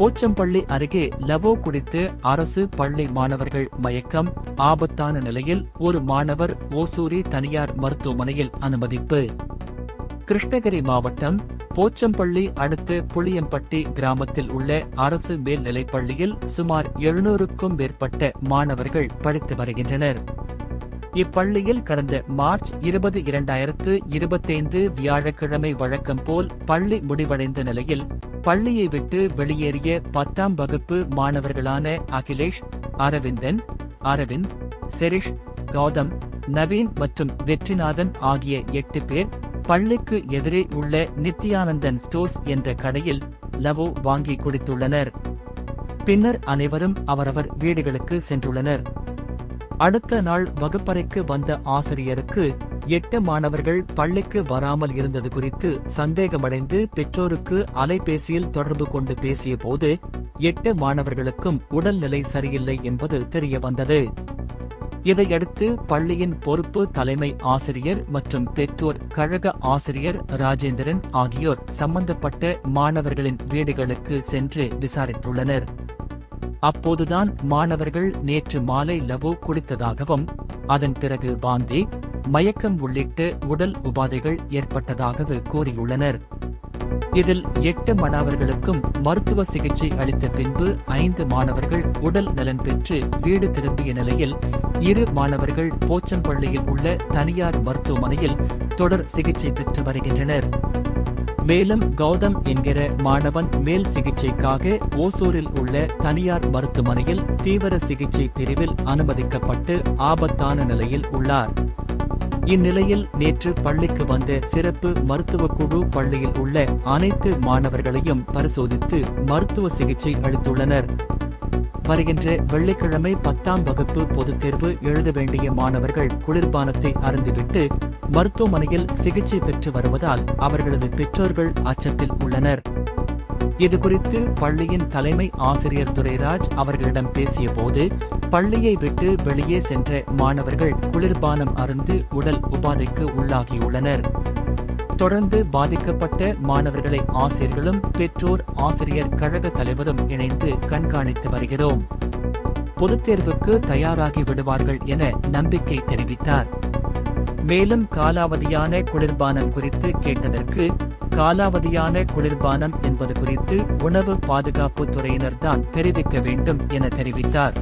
போச்சம்பள்ளி அருகே லவோ குடித்து அரசு பள்ளி மாணவர்கள் மயக்கம், ஆபத்தான நிலையில் ஒரு மாணவர் ஓசூரி தனியார் மருத்துவமனையில் அனுமதிப்பு. கிருஷ்ணகிரி மாவட்டம் போச்சம்பள்ளி அடுத்த புளியம்பட்டி கிராமத்தில் உள்ள அரசு மேல்நிலைப்பள்ளியில் சுமார் 700க்கும் மேற்பட்ட மாணவர்கள் படித்து வருகின்றனர். இப்பள்ளியில் கடந்த மார்ச் 20, 2025 வியாழக்கிழமை வழக்கம் போல் பள்ளி முடிவடைந்த நிலையில் பள்ளியை விட்டு வெளியேறிய 10ஆம் வகுப்பு மாணவர்களான அகிலேஷ், அரவிந்த், செரிஷ், கௌதம், நவீன் மற்றும் வெற்றிநாதன் ஆகிய 8 பேர் பள்ளிக்கு எதிரே உள்ள நித்யானந்தன் ஸ்டோர்ஸ் என்ற கடையில் லவோ வாங்கி குடித்துள்ளனர். பின்னர் அனைவரும் அவரவர் வீடுகளுக்கு சென்றுள்ளனர். அடுத்த நாள் வகுப்பறைக்கு வந்த ஆசிரியருக்கு 8 மாணவர்கள் பள்ளிக்கு வராமல் இருந்தது குறித்து சந்தேகமடைந்து பெற்றோருக்கு அலைபேசியில் தொடர்பு கொண்டு பேசிய போது 8 மாணவர்களுக்கும் உடல்நிலை சரியில்லை என்பது தெரியவந்தது. இதையடுத்து பள்ளியின் பொறுப்பு தலைமை ஆசிரியர் மற்றும் பெற்றோர் கழக ஆசிரியர் ராஜேந்திரன் ஆகியோர் சம்பந்தப்பட்ட மாணவர்களின் வீடுகளுக்கு சென்று விசாரித்துள்ளனர். அப்போதுதான் மாணவர்கள் நேற்று மாலை லவோ குடித்ததாகவும் அதன் பிறகு வாந்தி, மயக்கம் உள்ளிட்ட உடல் உபாதைகள் ஏற்பட்டதாக கூறியுள்ளனர். இதில் 8 மாணவர்களுக்கும் மருத்துவ சிகிச்சை அளித்த பின்பு 5 மாணவர்கள் உடல் நலன் பெற்று வீடு திரும்பிய நிலையில் 2 மாணவர்கள் போச்சம்பள்ளியில் உள்ள தனியார் மருத்துவமனையில் தொடர் சிகிச்சை பெற்று வருகின்றனர். மேலும் கௌதம் என்கிற மாணவன் மேல் சிகிச்சைக்காக ஓசூரில் உள்ள தனியார் மருத்துவமனையில் தீவிர சிகிச்சை பிரிவில் அனுமதிக்கப்பட்டு ஆபத்தான நிலையில் உள்ளார். இந்நிலையில் நேற்று பள்ளிக்கு வந்த சிறப்பு மருத்துவ குழு பள்ளியில் உள்ள அனைத்து மாணவர்களையும் பரிசோதித்து மருத்துவ சிகிச்சை அளித்துள்ளனர். வருகின்ற வெள்ளிக்கிழமை 10ஆம் வகுப்பு பொதுத் தேர்வு எழுத வேண்டிய மாணவர்கள் குளிர்பானத்தை அருந்திவிட்டு மருத்துவமனையில் சிகிச்சை பெற்று வருவதால் அவர்களது பெற்றோர்கள் அச்சத்தில் உள்ளனர். இதுகுறித்து பள்ளியின் தலைமை ஆசிரியர் துரைராஜ் அவர்களிடம் பேசிய போது, பள்ளியை விட்டு வெளியே சென்ற மாணவர்கள் குளிர்பானம் அருந்து உடல் உபாதைக்கு உள்ளாகியுள்ளனர். தொடர்ந்து பாதிக்கப்பட்ட மாணவர்களை ஆசிரியர்களும் பெற்றோர் ஆசிரியர் கழக தலைவரும் இணைந்து கண்காணித்து வருகிறோம். பொதுத் தேர்வுக்கு தயாராகி விடுவார்கள் என நம்பிக்கை தெரிவித்தார். மேலும் காலாவதியான குளிர்பானம் குறித்து கேட்டதற்கு, காலாவதியான குளிர்பானம் என்பது குறித்து உணவு பாதுகாப்பு துறையினர்தான் தெரிவிக்க வேண்டும் என தெரிவித்தார்.